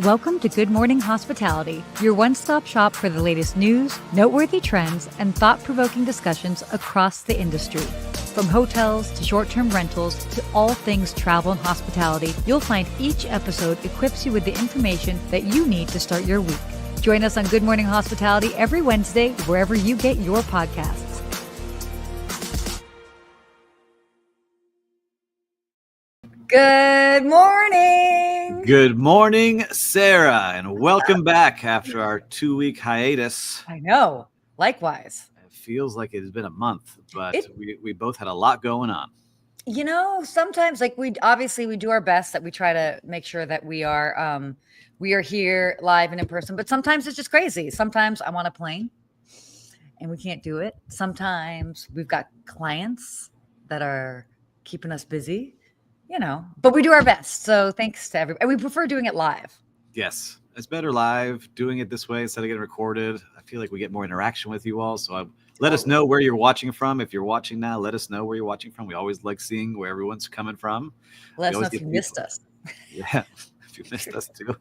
Welcome to Good Morning Hospitality, your one-stop shop for the latest news, noteworthy trends, and thought-provoking discussions across the industry. From hotels to short-term rentals to all things travel and hospitality, you'll find each episode equips you with the information that you need to start your week. Join us on Good Morning Hospitality every Wednesday, wherever you get your podcasts. Good morning. Good morning, Sarah, and welcome back after our 2-week hiatus. I know. Likewise. It feels like it has been a month, but we both had a lot going on. You know, sometimes we do our best that we try to make sure that we are here live and in person, but sometimes it's just crazy. Sometimes I'm on a plane and we can't do it. Sometimes we've got clients that are keeping us busy. You know, but we do our best. So thanks to everybody. We prefer doing it live. Yes, it's better live, doing it this way instead of getting recorded. I feel like we get more interaction with you all. So let us know where you're watching from. If you're watching now, let us know where you're watching from. We always like seeing where everyone's coming from. Let us know if you missed us. Yeah, if you missed us too.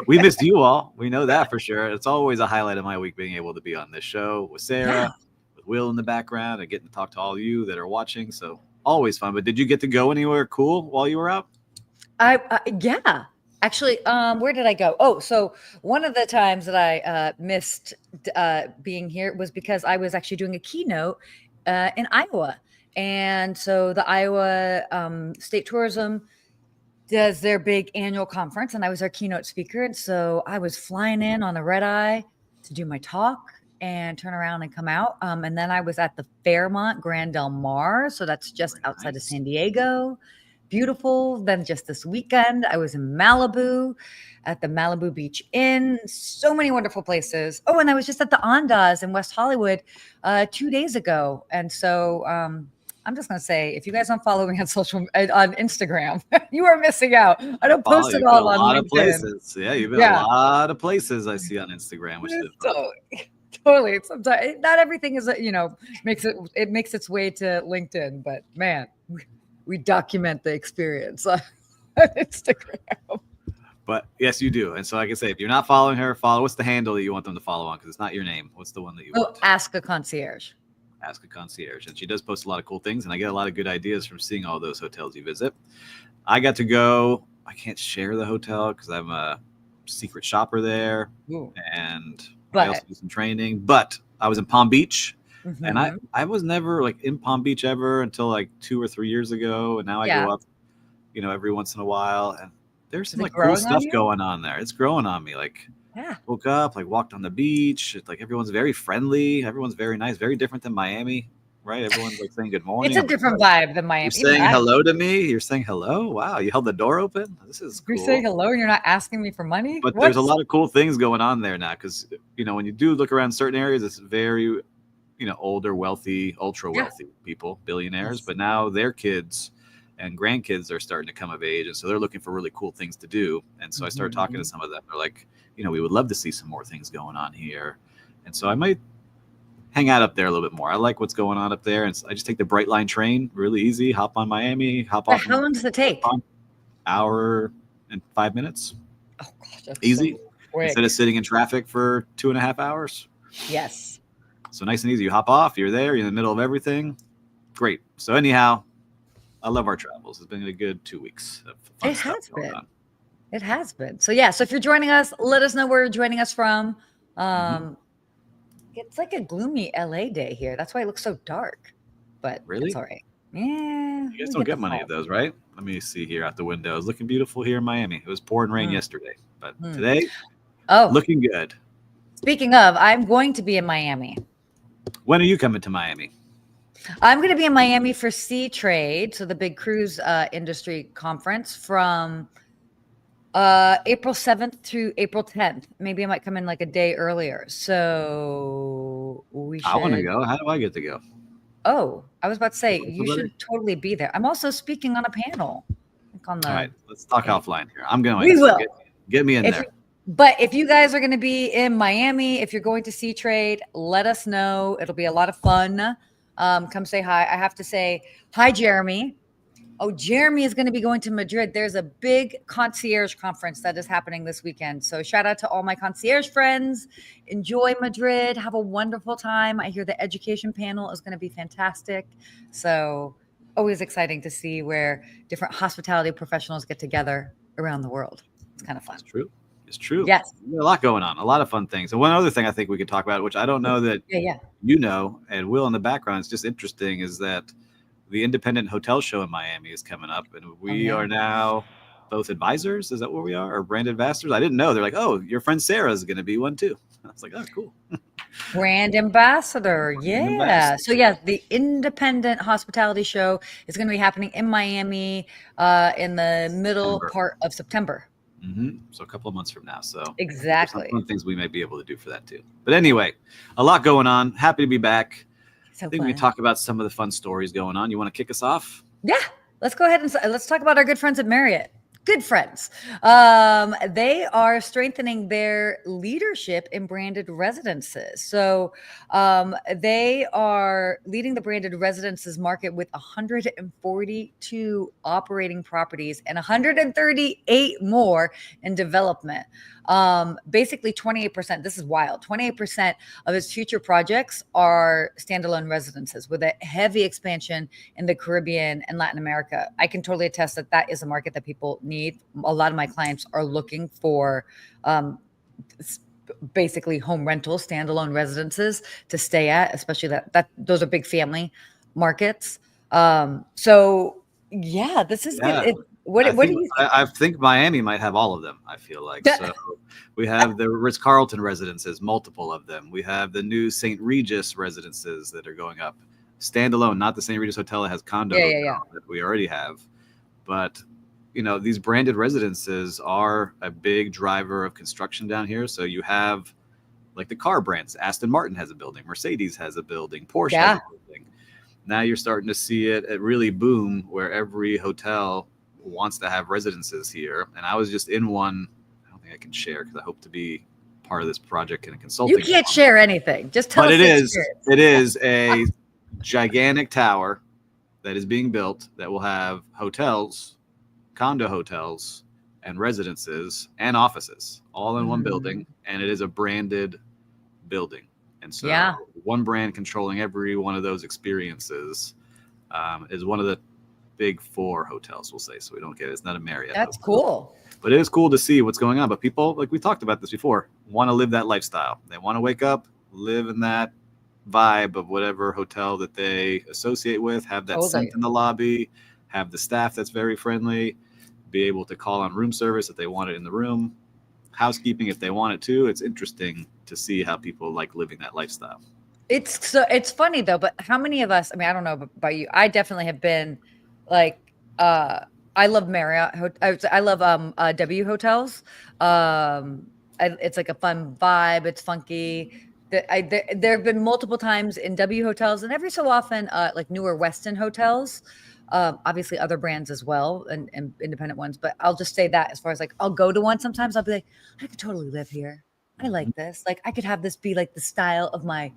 We missed you all. We know that for sure. It's always a highlight of my week being able to be on this show with Sarah, with Will in the background, and getting to talk to all of you that are watching. So always fun. But did you get to go anywhere cool while you were out? Yeah. Actually, where did I go? Oh, so one of the times that I missed being here was because I was actually doing a keynote in Iowa. And so the Iowa State Tourism does their big annual conference, and I was their keynote speaker. And so I was flying in on a red eye to do my talk and turn around and come out. And then I was at the Fairmont Grand Del Mar. So that's just outside of San Diego. Beautiful. Then just this weekend, I was in Malibu at the Malibu Beach Inn. So many wonderful places. Oh, and I was just at the Andaz in West Hollywood 2 days ago. And so I'm just going to say, if you guys don't follow me on on Instagram, you are missing out. I don't post it all on LinkedIn. A lot of places. Yeah, you've been a lot of places I see on Instagram, which is totally. Sometimes not everything is, makes its way to LinkedIn, but man, we document the experience on Instagram. But yes, you do. And so like I say, if you're not following her, what's the handle that you want them to follow on? Because it's not your name. What's the one that you want? Ask a Concierge. Ask a Concierge. And she does post a lot of cool things, and I get a lot of good ideas from seeing all those hotels you visit. I got to go. I can't share the hotel because I'm a secret shopper there. Ooh. And I also do some training, but I was in Palm Beach, and I was never in Palm Beach ever until 2 or 3 years ago. And now I go up, every once in a while, and there's some cool stuff going on there. It's growing on me. Woke up, walked on the beach. It's everyone's very friendly. Everyone's very nice, very different than Miami, right? Everyone's saying good morning. It's a different vibe than Miami. You're saying hello to me. You're saying hello. Wow. You held the door open. This is cool. You're saying hello and you're not asking me for money. But there's a lot of cool things going on there now. Cause when you do look around certain areas, it's very, older, wealthy, ultra wealthy people, billionaires, but now their kids and grandkids are starting to come of age. And so they're looking for really cool things to do. And so I started talking to some of them. They're like, we would love to see some more things going on here. And so I might hang out up there a little bit more. I like what's going on up there. And I just take the Bright Line train, really easy, hop on Miami, hop off. How long does it take? Hour and 5 minutes. Oh gosh, that's easy. So quick. Instead of sitting in traffic for 2.5 hours. Yes. So nice and easy. You hop off, you're there, you're in the middle of everything. Great. So anyhow, I love our travels. It's been a good 2 weeks. It has been. It has been. So yeah. So if you're joining us, let us know where you're joining us from. It's like a gloomy LA day here. That's why it looks so dark. But really, it's all right. Yeah. You guys don't get many of those, right? Let me see here out the window. It's looking beautiful here in Miami. It was pouring rain yesterday, but today, looking good. Speaking of, I'm going to be in Miami. When are you coming to Miami? I'm going to be in Miami for Sea Trade, so the big cruise industry conference from April 7th to April 10th. Maybe I might come in a day earlier. So I want to go. How do I get to go? Oh, I was about to say, you should totally be there. I'm also speaking on a panel. All right, let's talk offline here. I'm going. We will. Get me in there. But if you guys are going to be in Miami, if you're going to Sea Trade, let us know. It'll be a lot of fun. Come say hi. I have to say hi, Jeremy. Oh, Jeremy is going to be going to Madrid. There's a big concierge conference that is happening this weekend. So shout out to all my concierge friends. Enjoy Madrid. Have a wonderful time. I hear the education panel is going to be fantastic. So always exciting to see where different hospitality professionals get together around the world. It's kind of fun. It's true. It's true. Yes. A lot going on. A lot of fun things. And one other thing I think we could talk about, which I don't know that you know, and Will in the background, it's just interesting, is that the independent hotel show in Miami is coming up, and we are now both advisors. Is that where we are? Or brand ambassadors? I didn't know. They're like, oh, your friend Sarah is going to be one too. I was like, oh, cool. Brand ambassador. Yeah. So yeah, the independent hospitality show is going to be happening in Miami in the middle part of September. So a couple of months from now. So exactly some things we may be able to do for that too. But anyway, a lot going on. Happy to be back. So I think we talk about some of the fun stories going on. You want to kick us off? Yeah, let's go ahead and let's talk about our good friends at Marriott. Good friends. They are strengthening their leadership in branded residences. So they are leading the branded residences market with 142 operating properties and 138 more in development. Basically 28%, this is wild, 28% of its future projects are standalone residences with a heavy expansion in the Caribbean and Latin America. I can totally attest that that is a market that people need. A lot of my clients are looking for basically home rental, standalone residences to stay at, especially that those are big family markets. So yeah, this is good. I think Miami might have all of them. I feel like so. We have the Ritz-Carlton residences, multiple of them. We have the new St. Regis residences that are going up, standalone. Not the St. Regis hotel that has condo that we already have, but you know these branded residences are a big driver of construction down here. So you have like the car brands. Aston Martin has a building. Mercedes has a building. Porsche has a building. Now you're starting to see it really boom where every hotel wants to have residences here. And I was just in one. I don't think I can share because I hope to be part of this project in a consulting. You can't share anything. Just tell us. But it is a gigantic tower that is being built that will have hotels, condo hotels, and residences and offices all in one building. And it is a branded building. And so one brand controlling every one of those experiences is one of the big four hotels, we'll say, so we don't get it. It's not a Marriott. That's cool. But it is cool to see what's going on. But people, like we talked about this before, want to live that lifestyle. They want to wake up, live in that vibe of whatever hotel that they associate with, have that scent in the lobby, have the staff that's very friendly, be able to call on room service if they want it in the room, housekeeping if they want it too. It's interesting to see how people like living that lifestyle. It's funny though, but how many of us, I mean, I don't know about you. I definitely have been like, I love Marriott. I love W hotels. It's like a fun vibe. It's funky. There have been multiple times in W hotels, and every so often, like newer Westin hotels. Obviously, other brands as well, and independent ones. But I'll just say that as far as like, I'll go to one sometimes. I'll be like, I could totally live here. I like this. Like, I could have this be like the style of my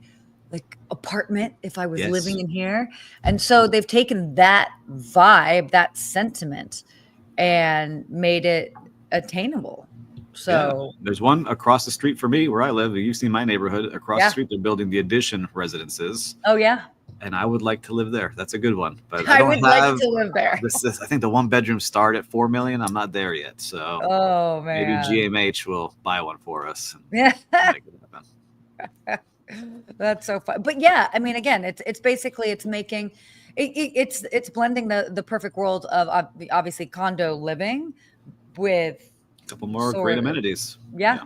like apartment if I was living in here. And so they've taken that vibe, that sentiment, and made it attainable. So there's one across the street for me where I live. You've seen my neighborhood across the street. They're building the Addition residences. Oh yeah. And I would like to live there. That's a good one. But I would like to live there. I think the one bedroom start at $4 million. I'm not there yet. So maybe GMH will buy one for us. Yeah. That's so fun. But yeah, I mean, again, it's basically making it's blending the perfect world of obviously condo living with a couple more great amenities. Yeah,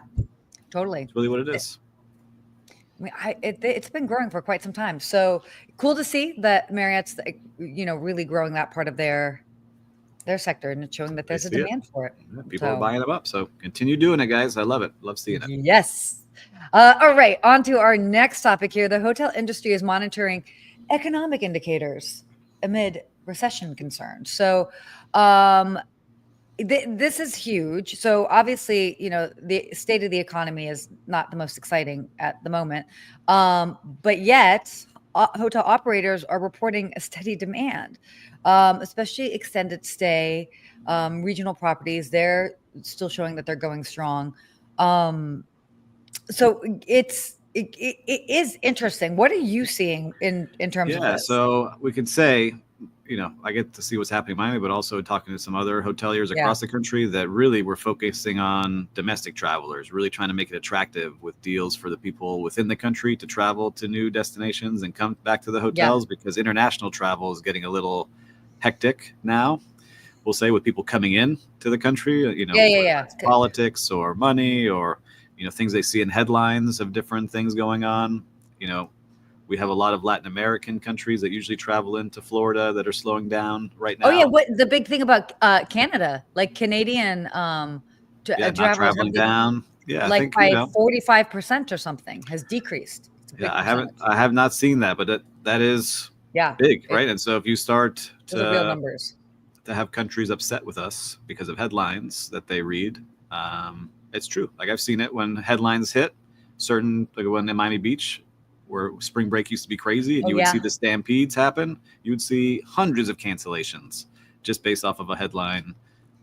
totally. It's really what it is. I mean, it's been growing for quite some time. So cool to see that Marriott's, really growing that part of their sector and showing that there's a demand for it. Yeah, people are buying them up. So continue doing it, guys. I love it. Love seeing it. Yes. All right. On to our next topic here. The hotel industry is monitoring economic indicators amid recession concerns. So this is huge. So obviously, the state of the economy is not the most exciting at the moment. But yet hotel operators are reporting a steady demand. especially extended stay, regional properties. They're still showing that they're going strong. Um, so it is interesting. What are you seeing in terms of Yeah, this? so we could say, I get to see what's happening in Miami, but also talking to some other hoteliers Yeah, across the country that really were focusing on domestic travelers, really trying to make it attractive with deals for the people within the country to travel to new destinations and come back to the yeah, hotels, because international travel is getting a little hectic now. We'll say, with people coming in to the country, yeah, yeah, whether yeah. it's politics or money or things they see in headlines of different things going on. You know, we have a lot of Latin American countries that usually travel into Florida that are slowing down right Oh yeah, now. what the big thing about Canada, like Canadian Yeah, not travelers have traveling been down. Yeah, I like think by 45% or something has decreased. It's a yeah, big percentage. I have not seen that, but that is Yeah, big, right? And so if you start those are real numbers. to have countries upset with us because of headlines that they read, it's true. Like, I've seen it when headlines hit certain, like when in Miami Beach, where spring break used to be crazy, and Oh you would see yeah. the stampedes happen. You would see hundreds of cancellations just based off of a headline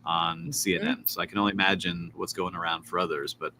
on Mhm. CNN. So I can only imagine what's going around for others. But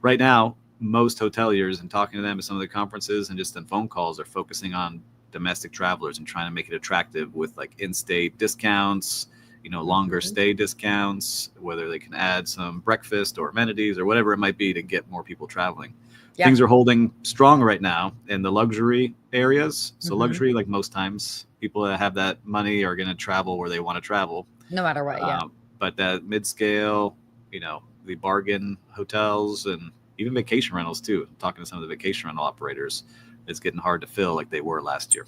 right now, most hoteliers, and talking to them at some of the conferences and just in phone calls, are focusing on domestic travelers and trying to make it attractive with like in-stay discounts, longer Mhm. stay discounts, whether they can add some breakfast or amenities or whatever it might be to get more people traveling. Yeah. Things are holding strong right now in the luxury areas. So Mhm. luxury, like most times, people that have that money are going to travel where they want to travel. No matter what, yeah. But that mid-scale, the bargain hotels and even vacation rentals too. Talking to some of the vacation rental operators, it's getting hard to fill like they were last year.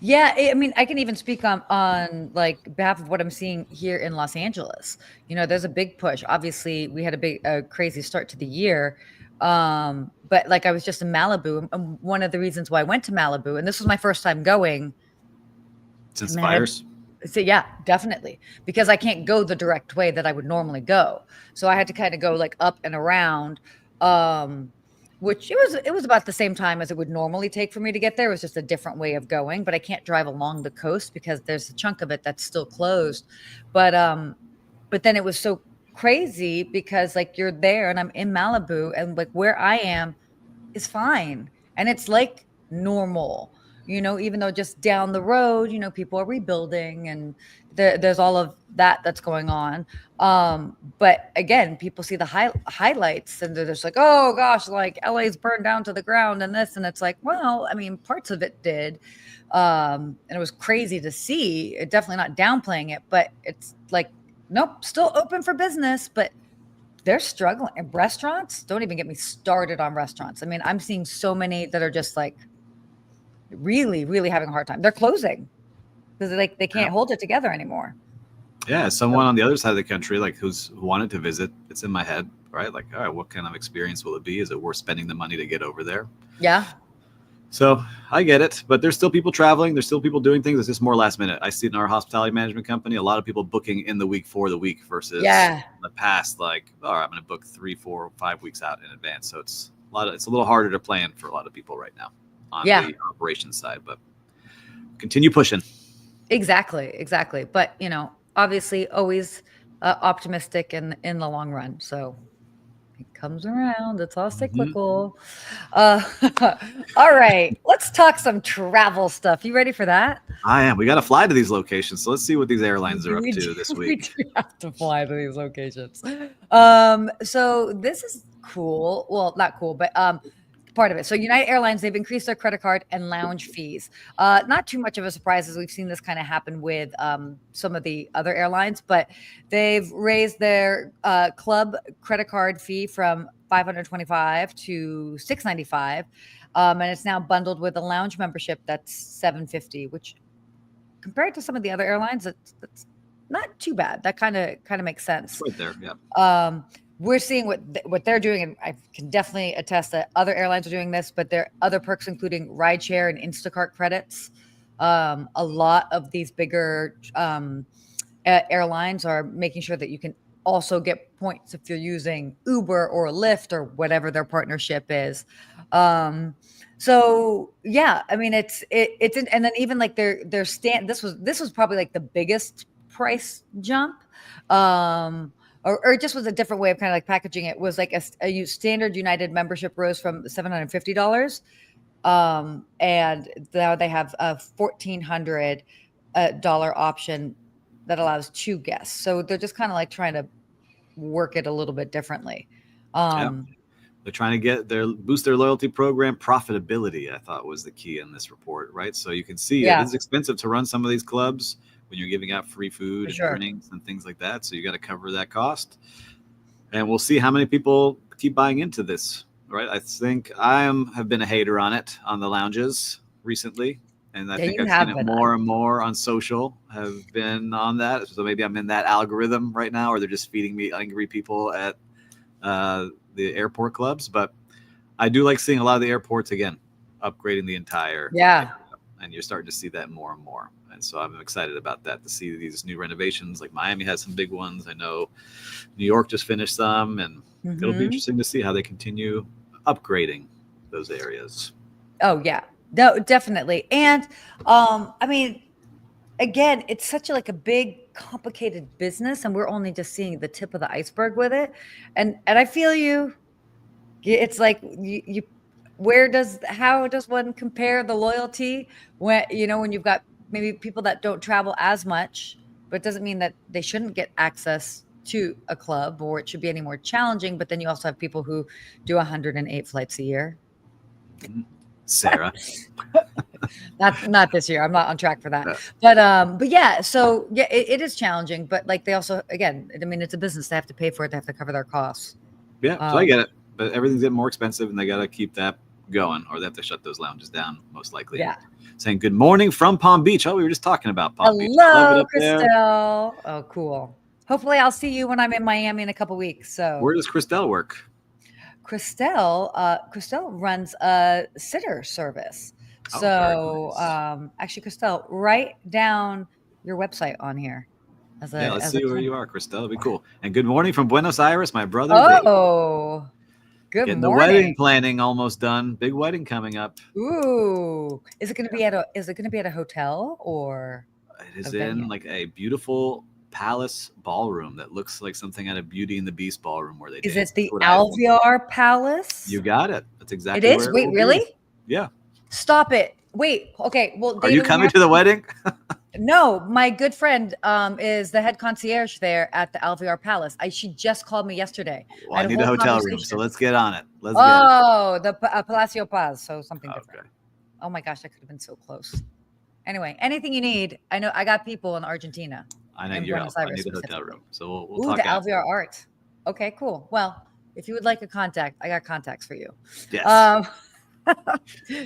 Yeah, I mean, I can even speak on like behalf of what I'm seeing here in Los Angeles. There's a big push. Obviously, we had a crazy start to the year. But like I was just in Malibu, and one of the reasons why I went to Malibu, and this was my first time going, Since the man, fires. so yeah, definitely. Because I can't go the direct way that I would normally go. So I had to kind of go like up and around. Um, which it was about the same time as it would normally take for me to get there. It was just a different way of going, but I can't drive along the coast because there's a chunk of it that's still closed. But then it was so crazy because like you're there and I'm in Malibu and like where I am is fine. And it's like normal, even though just down the road, people are rebuilding and there's all of that that's going on. But again, people see the highlights and they're just like, oh gosh, like LA's burned down to the ground and this. And it's like, well, I mean, parts of it did. And it was crazy to see. Definitely not downplaying it, but it's like, nope, still open for business, but they're struggling. And restaurants, don't even get me started on restaurants. I mean, I'm seeing so many that are just like really, really having a hard time. They're closing because like they Yeah. can't hold it together anymore. Yeah, So, someone on the other side of the country, like who wanted to visit, it's in my head, right? Like, all right, what kind of experience will it be? Is it worth spending the money to get over there? yeah. So I get it, but there's still people traveling. There's still people doing things. It's just more last minute. I see it in our hospitality management company, a lot of people booking in the week for the week versus Yeah. the past, like, all right, I'm going to book 3, 4, 5 weeks out in advance. So it's a little harder to plan for a lot of people right now on Yeah. the operations side, but continue pushing. Exactly. Exactly. But, obviously always optimistic in the long run. So it comes around. It's all Mhm. cyclical. Uh, all right. Let's talk some travel stuff. You ready for that? I am. We got to fly to these locations. So let's see what these airlines are up We do, to this we week. do have to fly to these locations. So this is cool. Well, not cool, but part of it. So United Airlines, they've increased their credit card and lounge fees. Not too much of a surprise as we've seen this kind of happen with some of the other airlines, but they've raised their club credit card fee from 525 to 695. And it's now bundled with a lounge membership that's 750, which compared to some of the other airlines, that's not too bad. That kind of makes It's sense. right there. Yeah. We're seeing what they're doing, and I can definitely attest that other airlines are doing this, but there are other perks, including rideshare and Instacart credits. A lot of these bigger airlines are making sure that you can also get points if you're using Uber or Lyft or whatever their partnership is. So yeah, I mean and then even like their stand this was probably like the biggest price jump. Or it just was a different way of kind of like packaging it. Was like a standard United membership rose from $750, and now they have a $1,400 dollar option that allows 2 guests. So they're just kind of like trying to work it a little bit differently. Yeah. They're trying to boost their loyalty program profitability, I thought was the key in this report, right? So you can see it is expensive to run some of these clubs when you're giving out free food and drinks and things like that. So you got to cover that cost. And we'll see how many people keep buying into this, right? I think have been a hater on it, on the lounges recently. And I think I've seen it more and more on social, have been on that. So maybe I'm in that algorithm right now, or they're just feeding me angry people at the airport clubs. But I do like seeing a lot of the airports, again, upgrading the entire area. And you're starting to see that more and more. And so I'm excited about that, to see these new renovations. Like Miami has some big ones. I know New York just finished some, and it'll be interesting to see how they continue upgrading those areas. Oh, yeah. No, definitely. And I mean, again, it's such a big, complicated business, and we're only just seeing the tip of the iceberg with it. And I feel you. It's like you how does one compare the loyalty when you've got maybe people that don't travel as much, but it doesn't mean that they shouldn't get access to a club or it should be any more challenging. But then you also have people who do 108 flights a year. Sarah. Not this year. I'm not on track for that. But yeah, so yeah, it is challenging, but like they also, again, I mean, it's a business. They have to pay for it. They have to cover their costs. Yeah, so I get it. But everything's getting more expensive, and they got to keep that going, or they have to shut those lounges down, most likely. Yeah. Saying good morning from Palm Beach. Oh, we were just talking about Palm Beach. Hello, Christelle. Oh, cool. Hopefully I'll see you when I'm in Miami in a couple weeks. So where does Christelle work? Christelle runs a sitter service. So nice. Actually, Christelle, write down your website on here. Let's see where you are, Christelle. It'll be cool. And good morning from Buenos Aires, my brother. Oh, good Getting morning. The wedding planning almost done. Big wedding coming up. Ooh, is it going to be at a hotel or? It is in like a beautiful palace ballroom that looks like something out of Beauty and the Beast ballroom where they did. Is it the Alvear Palace? You got it. That's exactly it is. Wait, really? Be. Yeah. Stop it. Wait. Okay. Well, are you coming to the wedding? No, my good friend is the head concierge there at the Alvear Palace. She just called me yesterday. Well, I need a hotel room, so let's get on it. The Palacio Paz, so something different. Okay. Oh my gosh, that could have been so close. Anyway, anything you need, I know I got people in Argentina. I know you're out. I need a hotel room, so we'll talk. The Alvear Art. Okay, cool. Well, if you would like a contact, I got contacts for you. Yes.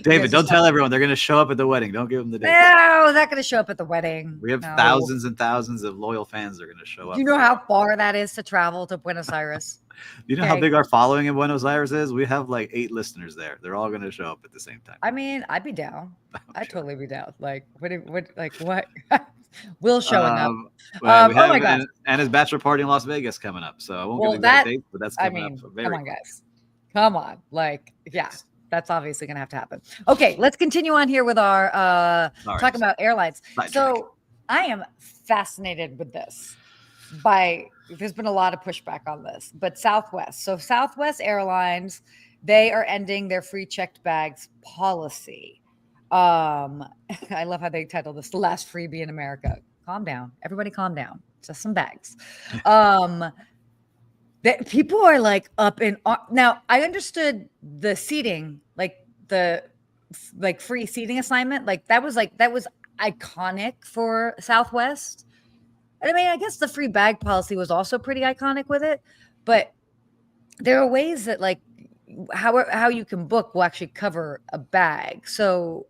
David, don't tell everyone. They're going to show up at the wedding. Don't give them the date. No, they're not going to show up at the wedding. We have thousands and thousands of loyal fans that are going to show up. Do you know how far that is to travel to Buenos Aires? You know how big our following in Buenos Aires is? We have like 8 listeners there. They're all going to show up at the same time. I mean, I'd be down. I'd totally be down. Like, what? Will showing up. Well, oh my God. And his bachelor party in Las Vegas coming up. So I won't give you that date, but that's coming up. Come on, guys. Come on. Like, yeah. That's obviously going to have to happen. Okay, let's continue on here with our talking about airlines. So I am fascinated with this. There's been a lot of pushback on this, but Southwest. So Southwest Airlines, they are ending their free checked bags policy. I love how they title this "The Last Freebie in America." Calm down, everybody. Calm down. Just some bags. That people are like up in now. I understood the seating, like the free seating assignment, that was iconic for Southwest. And I mean, I guess the free bag policy was also pretty iconic with it, but there are ways that how you can book will actually cover a bag. So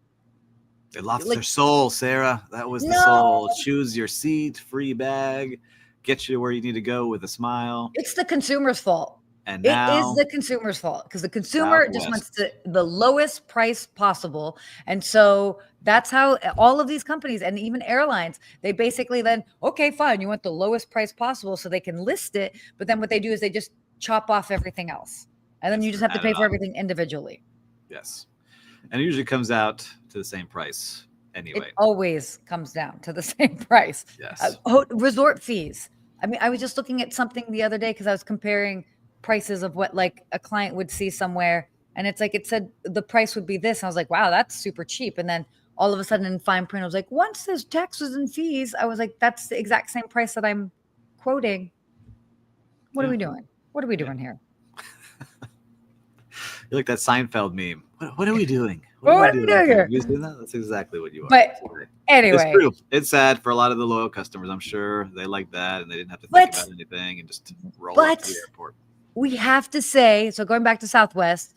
they lost their soul, Sarah. That was the soul. Choose your seat, free bag. Get you where you need to go with a smile. It's the consumer's fault. And now, it is the consumer's fault because the consumer just wants the lowest price possible. And so That's how all of these companies and even airlines, they basically then, okay, fine, you want the lowest price possible so they can list it. But then what they do is they just chop off everything else. And then Yes, you just have to add it pay for on. everything individually. Yes. And it usually comes out to the same price It anyway. always comes down to the same price. Yes. Resort fees. I mean, I was just looking at something the other day because I was comparing prices of what like a client would see somewhere. And it's like it said the price would be this. And I was like, wow, that's super cheap. And then all of a sudden in fine print, I was like, once there's taxes and fees, I was like, that's the exact same price that I'm quoting. What are Yeah. we doing? What are we Yeah. doing here? You're like that Seinfeld meme. What are we doing? What are we doing here? You seen that? That's exactly what you are. But anyway, it's true. It's sad for a lot of the loyal customers. I'm sure they like that, and they didn't have to think about anything and just roll up to the airport. We have to say, so going back to Southwest,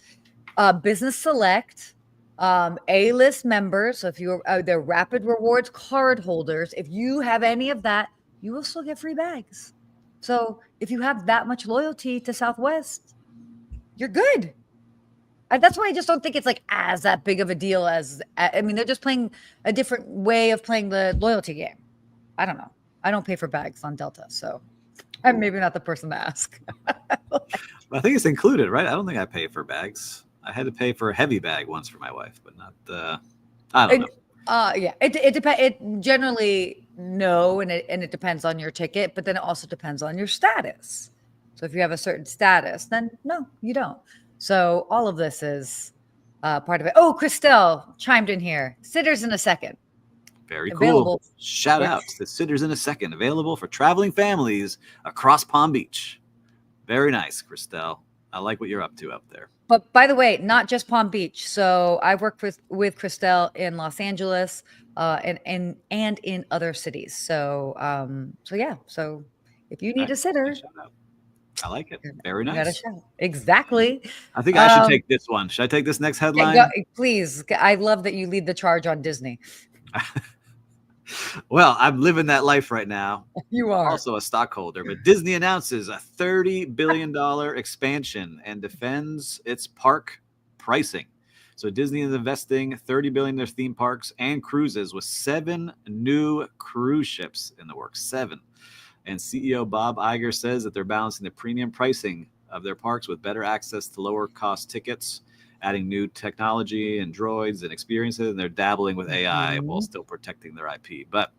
Business Select, A-list members. So if you're they're Rapid Rewards card holders, if you have any of that, you will still get free bags. So if you have that much loyalty to Southwest, you're good. That's why I just don't think it's like as that big of a deal as, I mean, they're just playing a different way of playing the loyalty game. I don't know. I don't pay for bags on Delta, so I'm maybe not the person to ask. I think it's included, right? I don't think I pay for bags. I had to pay for a heavy bag once for my wife, but not. I don't know. Yeah, it depends. It generally no, and it depends on your ticket, but then it also depends on your status. So if you have a certain status, then no, you don't. So all of this is part of it. Oh, Christelle chimed in here. Sitters in a second. Very Available. cool. Shout out to the Sitters in a Second. Available for traveling families across Palm Beach. Very nice, Christelle. I like what you're up to up there. But by the way, not just Palm Beach. So I've worked with Christelle in Los Angeles and in other cities. So yeah. So if you need a sitter, I like it. Very nice. You got a shout. Exactly. I think I should take this one. Should I take this next headline? Please. I love that you lead the charge on Disney. Well, I'm living that life right now. You are also a stockholder, but Disney announces a $30 billion expansion and defends its park pricing. So Disney is investing $30 billion in their theme parks and cruises with 7 new cruise ships in the works. 7. And CEO Bob Iger says that they're balancing the premium pricing of their parks with better access to lower cost tickets, adding new technology and droids and experiences, and they're dabbling with AI while still protecting their IP. But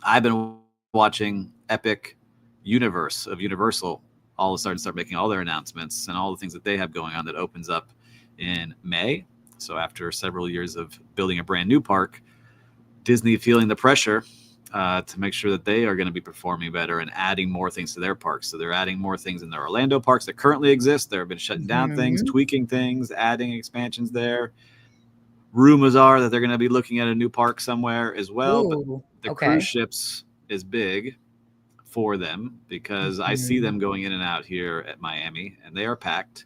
I've been watching Epic Universe of Universal all of a sudden start making all their announcements and all the things that they have going on that opens up in May. So after several years of building a brand new park, Disney feeling the pressure to make sure that they are going to be performing better and adding more things to their parks. So they're adding more things in their Orlando parks that currently exist. They've been shutting down things, tweaking things, adding expansions there. Rumors are that they're going to be looking at a new park somewhere as well. Ooh, but the cruise ships is big for them because I see them going in and out here at Miami, and they are packed.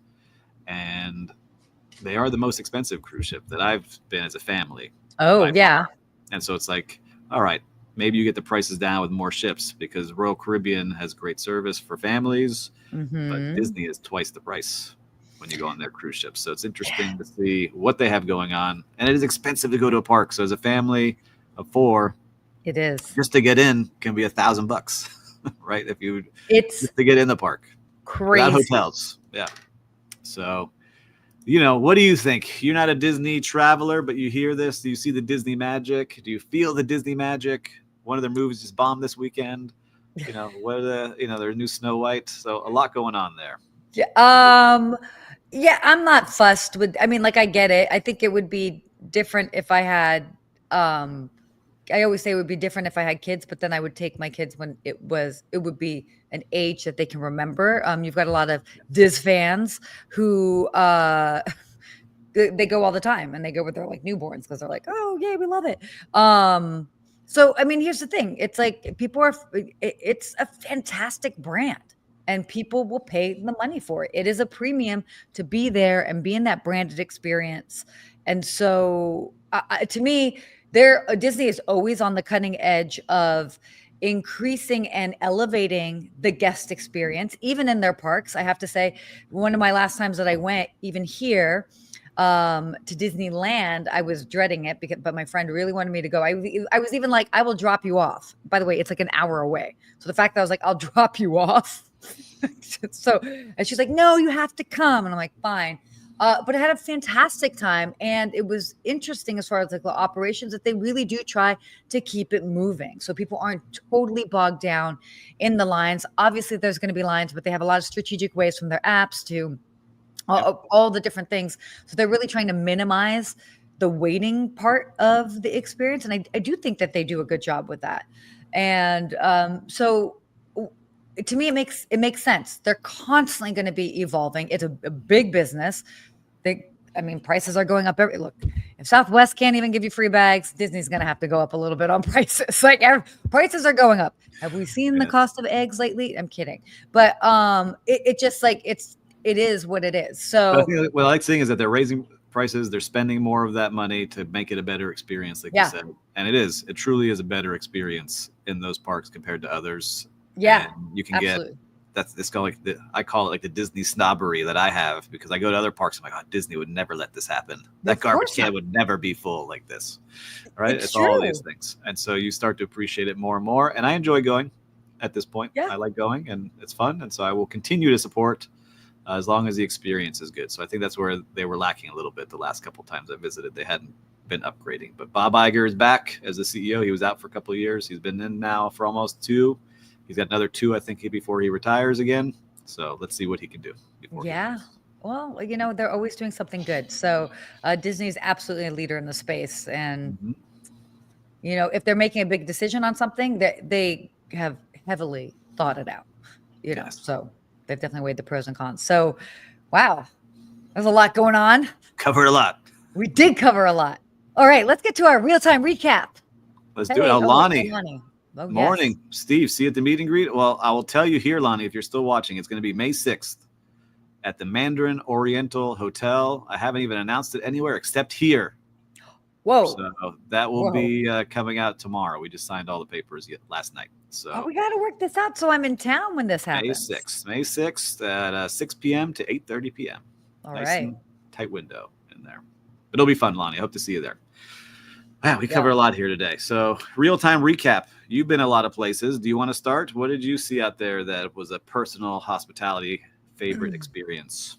And they are the most expensive cruise ship that I've been as a family. Oh, yeah. And so it's like, all right, maybe you get the prices down with more ships because Royal Caribbean has great service for families, but Disney is twice the price when you go on their cruise ships. So it's interesting to see what they have going on. And it is expensive to go to a park. So as a family of 4, it is just to get in can be $1,000, right? If you just to get in the park, crazy. Without hotels. Yeah. So, what do you think? You're not a Disney traveler, but you hear this. Do you see the Disney magic? Do you feel the Disney magic? One of their movies just bombed this weekend. What are their new Snow White. So a lot going on there. Yeah. Yeah, I'm not fussed with. I mean, like I get it. I think it would be different if I had. I always say it would be different if I had kids, but then I would take my kids when it would be an age that they can remember. You've got a lot of Diz fans who they go all the time and they go with their like newborns because they're like, oh yeah, we love it. So, I mean, here's the thing. It's like it's a fantastic brand and people will pay the money for it. It is a premium to be there and be in that branded experience. And so to me, Disney is always on the cutting edge of increasing and elevating the guest experience, even in their parks. I have to say, one of my last times that I went, even here, to Disneyland, I was dreading it but my friend really wanted me to go. I was even like, I will drop you off. By the way, it's like an hour away. So the fact that I was like, I'll drop you off. So, and she's like, no, you have to come. And I'm like, fine. But I had a fantastic time, and it was interesting as far as like the operations that they really do try to keep it moving, so people aren't totally bogged down in the lines. Obviously, there's going to be lines, but they have a lot of strategic ways from their apps to all the different things. So they're really trying to minimize the waiting part of the experience, and I do think that they do a good job with that. And so to me, it makes sense. They're constantly going to be evolving. It's a big business. Prices are going up. Look, if Southwest can't even give you free bags, Disney's going to have to go up a little bit on prices. Like prices are going up. Have we seen the cost of eggs lately? I'm kidding, but it just like it is what it is. So I think what I like seeing is that they're raising prices. They're spending more of that money to make it a better experience, like you said. And it truly is a better experience in those parks compared to others. Yeah, and you can get I call it like the Disney snobbery that I have, because I go to other parks. I'm like, oh, Disney would never let this happen. That garbage can would never be full like this, right? It's all these things, and so you start to appreciate it more and more. And I enjoy going at this point. I like going, and it's fun, and so I will continue to support as long as the experience is good. So I think that's where they were lacking a little bit the last couple of times I visited. They hadn't been upgrading. But Bob Iger is back as the CEO. He was out for a couple of years. He's been in now for almost 2. He's got another 2, I think, before he retires again. So let's see what he can do. Well, they're always doing something good. So Disney is absolutely a leader in the space. And, if they're making a big decision on something, they have heavily thought it out, so they've definitely weighed the pros and cons. So, wow, there's a lot going on. Covered a lot. We did cover a lot. All right, let's get to our real-time recap. Let's do it. Lonnie. Oh, morning, yes. Steve. See you at the meet and greet. Well, I will tell you here, Lonnie, if you're still watching, it's going to be May 6th at the Mandarin Oriental Hotel. I haven't even announced it anywhere except here. Whoa. So that will be coming out tomorrow. We just signed all the papers last night. So we got to work this out so I'm in town when this happens. May 6th at 6 p.m. to 8:30 p.m. All right. Tight window in there. But it'll be fun, Lonnie. I hope to see you there. Wow, we covered a lot here today. So real-time recap. You've been a lot of places. Do you want to start? What did you see out there that was a personal hospitality favorite experience?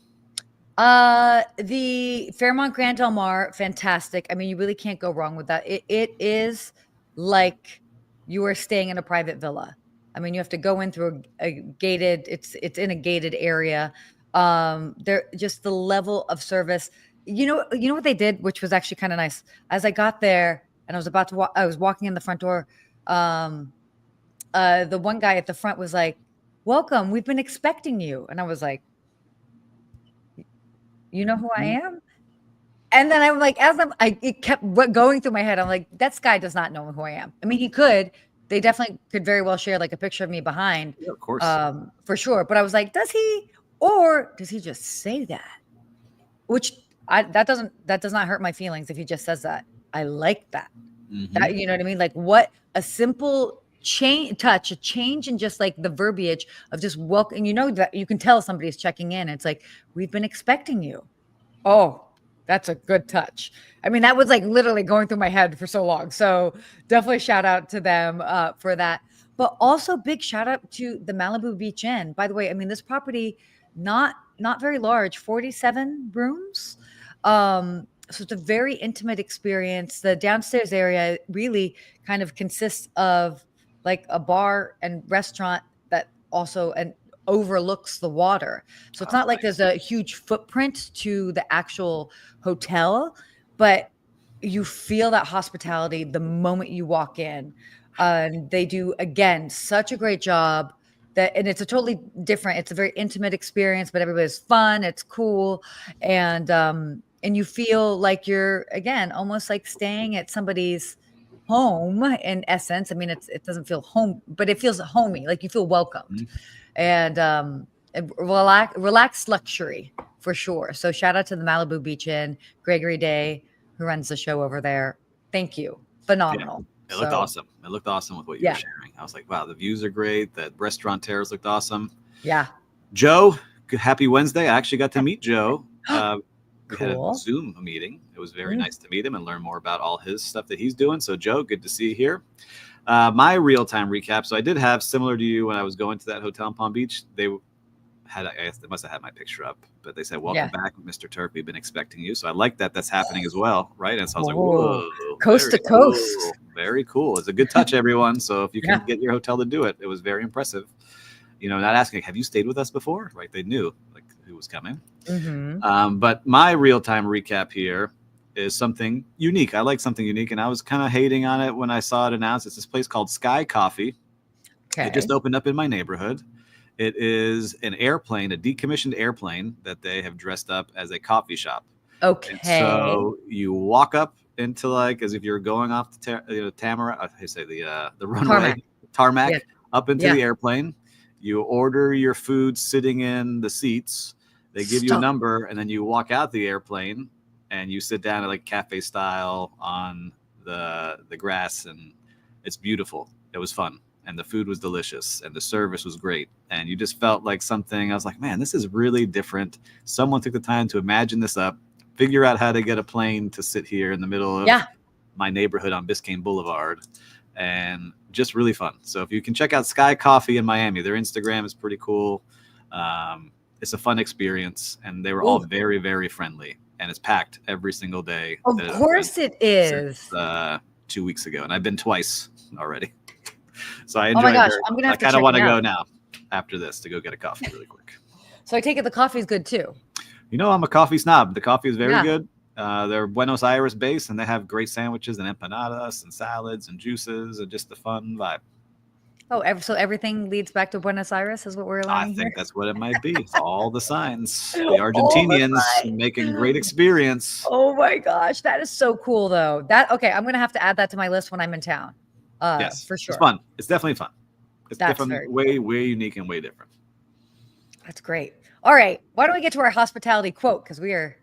The Fairmont Grand Del Mar, fantastic. I mean, you really can't go wrong with that. It is like you are staying in a private villa. I mean, you have to go in through a gated, it's in a gated area. There just the level of service. You know what they did, which was actually kind of nice. As I got there and I was about to I was walking in the front door. The one guy at the front was like, "Welcome, we've been expecting you." And I was like, "You know who I am?" And then I'm like, it kept going through my head. I'm like, this guy does not know who I am. I mean, he could. They definitely could very well share like a picture of me behind. Yeah, of course. For sure. But I was like, does he? Or does he just say that? Which that does not hurt my feelings if he just says that. I like that. That, you know what I mean? Like what a simple a change in just like the verbiage of just welcome. That you can tell somebody's checking in. It's like, we've been expecting you. Oh, that's a good touch. I mean, that was like literally going through my head for so long. So definitely shout out to them for that. But also big shout out to the Malibu Beach Inn. By the way, I mean, this property, not very large, 47 rooms. So it's a very intimate experience. The downstairs area really kind of consists of like a bar and restaurant that also overlooks the water. So it's not like there's a huge footprint to the actual hotel, but you feel that hospitality the moment you walk in. And they do, again, such a great job. And it's a totally different, it's a very intimate experience, but everybody's fun, it's cool. And you feel like you're, again, almost like staying at somebody's home in essence. I mean, it doesn't feel home, but it feels homey, like you feel welcomed. And relaxed luxury for sure. So shout out to the Malibu Beach Inn, Gregory Day, who runs the show over there. Thank you. Phenomenal. Yeah, it looked awesome. It looked awesome with what you were sharing. I was like, wow, the views are great. The restaurant terrace looked awesome. Yeah. Joe, happy Wednesday. I actually got to meet Joe. We had a Cool. Zoom meeting. It was very nice to meet him and learn more about all his stuff that he's doing. So, Joe, good to see you here. My real-time recap. So I did have, similar to you, when I was going to that hotel in Palm Beach, they must have had my picture up, but they said, welcome back, Mr. Turk. We've been expecting you. So I like that that's happening as well, right? And so I was like, whoa, coast to coast. Cool. Very cool. It's a good touch, everyone. So if you can get your hotel to do it, it was very impressive. Not asking, have you stayed with us before? Right? They knew like who was coming. But my real-time recap here is something unique. I like something unique, and I was kind of hating on it when I saw it announced. It's this place called Sky Coffee. Okay. It just opened up in my neighborhood. It is an airplane, a decommissioned airplane that they have dressed up as a coffee shop. Okay. And so you walk up into, like, as if you're going off the the runway, tarmac up into the airplane. You order your food sitting in the seats. They give you a number, and then you walk out the airplane and you sit down at like cafe style on the grass, and it's beautiful. It was fun. And the food was delicious, and the service was great. And you just felt like something. I was like, man, this is really different. Someone took the time to imagine this up, figure out how to get a plane to sit here in the middle of my neighborhood on Biscayne Boulevard, and just really fun. So if you can check out Sky Coffee in Miami, their Instagram is pretty cool. It's a fun experience, and they were all very, very friendly. And it's packed every single day. Of course it is. Since, 2 weeks ago, and I've been twice already. So I enjoyed I'm gonna have to I kind of want to go now after this to go get a coffee really quick. So I take it the coffee's good too. I'm a coffee snob. The coffee is very good. They're Buenos Aires based, and they have great sandwiches and empanadas and salads and juices and just a fun vibe. Oh, so everything leads back to Buenos Aires is what we're learning I think that's what it might be. It's all the signs. The Argentinians making great experience. Oh my gosh, that is so cool though. I'm going to have to add that to my list when I'm in town. Yes, for sure. It's fun. It's definitely fun. It's different, way unique and way different. That's great. All right, why don't we get to our hospitality quote, because we're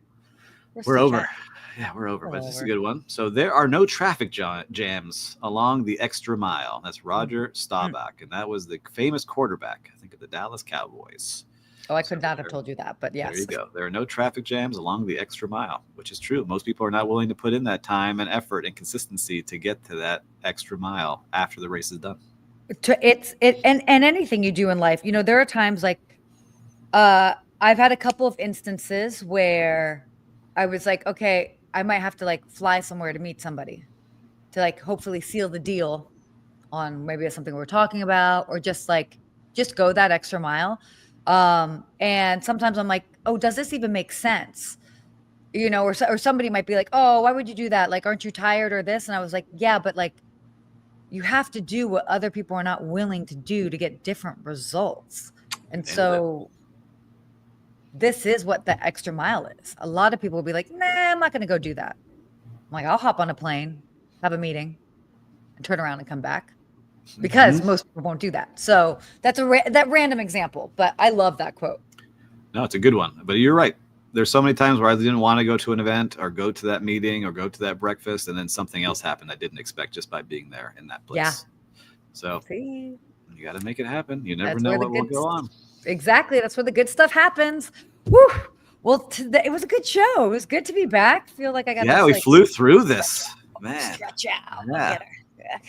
over. Yeah, we're over, but this is a good one. So there are no traffic jams along the extra mile. That's Roger Staubach, and that was the famous quarterback, I think, of the Dallas Cowboys. Oh, I could not have told you that, but yes. There you go. There are no traffic jams along the extra mile, which is true. Most people are not willing to put in that time and effort and consistency to get to that extra mile after the race is done. And anything you do in life, there are times like I've had a couple of instances where I was like, okay, I might have to like fly somewhere to meet somebody to like hopefully seal the deal on maybe something we're talking about, or just go that extra mile. And sometimes I'm like, oh, does this even make sense? Or somebody might be like, oh, why would you do that? Like, aren't you tired or this? And I was like, yeah, but like, you have to do what other people are not willing to do to get different results. And so this is what the extra mile is. A lot of people will be like, nah, I'm not going to go do that. I'm like, I'll hop on a plane, have a meeting, and turn around and come back. Because most people won't do that. So that's that random example, but I love that quote. No, it's a good one. But you're right. There's so many times where I didn't want to go to an event or go to that meeting or go to that breakfast, and then something else happened I didn't expect just by being there in that place. Yeah. So you got to make it happen. You never know what will go on. Exactly. That's where the good stuff happens. Woo! Well, it was a good show. It was good to be back. Feel like I got we flew through this. Man. Stretch out. Yeah.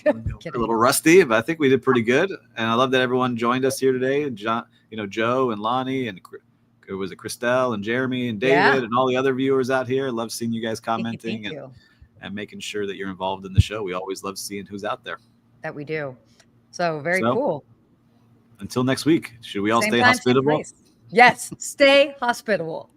A little rusty, but I think we did pretty good. And I love that everyone joined us here today. John, Joe and Lonnie, and was it Christelle and Jeremy and David and all the other viewers out here. Love seeing you guys commenting and making sure that you're involved in the show. We always love seeing who's out there. That we do. So very cool. Until next week, should we all stay hospitable? Yes, stay hospitable.